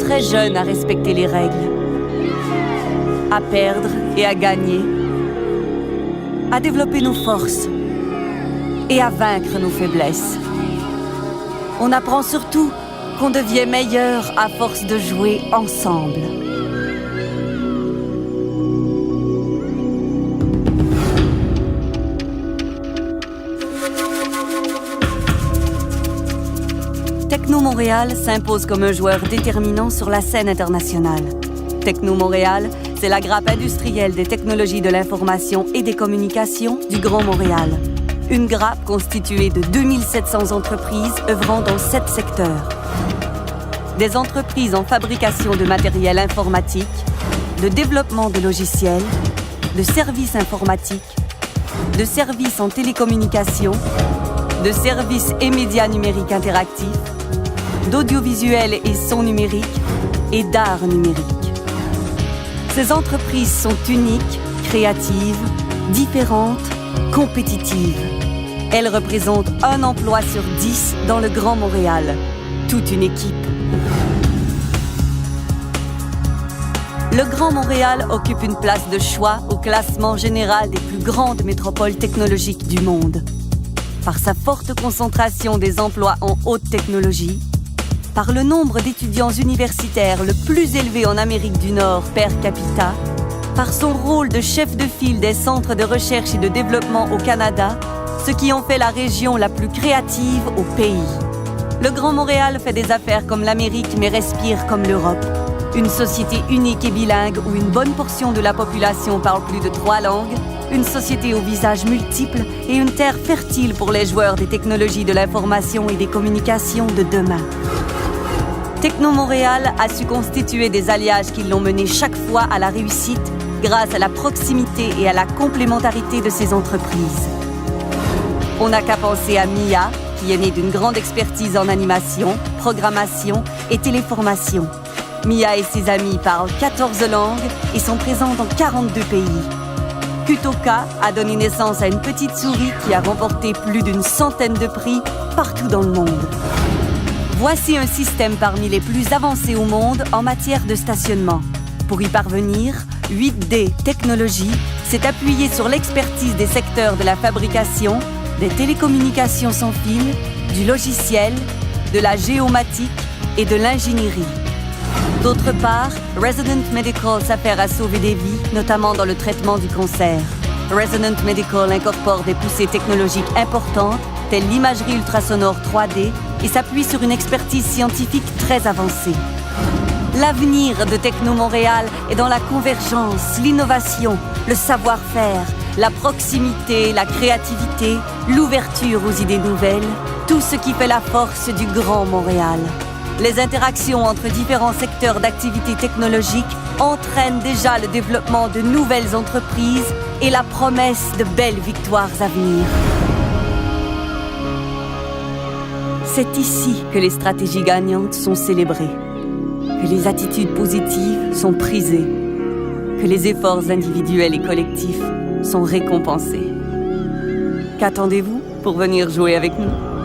très jeunes à respecter les règles, à perdre et à gagner, à développer nos forces et à vaincre nos faiblesses. On apprend surtout qu'on devient meilleur à force de jouer ensemble. Techno Montréal s'impose comme un joueur déterminant sur la scène internationale. Techno Montréal, c'est la grappe industrielle des technologies de l'information et des communications du Grand Montréal. Une grappe constituée de 2700 entreprises œuvrant dans 7 secteurs. Des entreprises en fabrication de matériel informatique, de développement de logiciels, de services informatiques, de services en télécommunications, de services et médias numériques interactifs, d'audiovisuel et son numérique et d'art numérique. Ces entreprises sont uniques, créatives, différentes, compétitives. Elles représentent un emploi sur 10 dans le Grand Montréal. Toute une équipe. Le Grand Montréal occupe une place de choix au classement général des plus grandes métropoles technologiques du monde. Par sa forte concentration des emplois en haute technologie, par le nombre d'étudiants universitaires le plus élevé en Amérique du Nord per capita, par son rôle de chef de file des centres de recherche et de développement au Canada, ce qui en fait la région la plus créative au pays. Le Grand Montréal fait des affaires comme l'Amérique mais respire comme l'Europe. Une société unique et bilingue où une bonne portion de la population parle plus de 3 langues, une société aux visages multiples et une terre fertile pour les joueurs des technologies de l'information et des communications de demain. Techno Montréal a su constituer des alliages qui l'ont mené chaque fois à la réussite grâce à la proximité et à la complémentarité de ses entreprises. On n'a qu'à penser à Mia, qui est née d'une grande expertise en animation, programmation et téléformation. Mia et ses amis parlent 14 langues et sont présents dans 42 pays. Kutoka a donné naissance à une petite souris qui a remporté plus d'une centaine de prix partout dans le monde. Voici un système parmi les plus avancés au monde en matière de stationnement. Pour y parvenir, 8D Technologies s'est appuyé sur l'expertise des secteurs de la fabrication, des télécommunications sans fil, du logiciel, de la géomatique et de l'ingénierie. D'autre part, Resonant Medical s'affaire à sauver des vies, notamment dans le traitement du cancer. Resonant Medical incorpore des poussées technologiques importantes, telles l'imagerie ultrasonore 3D, et s'appuie sur une expertise scientifique très avancée. L'avenir de Techno Montréal est dans la convergence, l'innovation, le savoir-faire, la proximité, la créativité, l'ouverture aux idées nouvelles, tout ce qui fait la force du Grand Montréal. Les interactions entre différents secteurs d'activité technologique entraînent déjà le développement de nouvelles entreprises et la promesse de belles victoires à venir. C'est ici que les stratégies gagnantes sont célébrées, que les attitudes positives sont prisées, que les efforts individuels et collectifs sont récompensés. Qu'attendez-vous pour venir jouer avec nous ?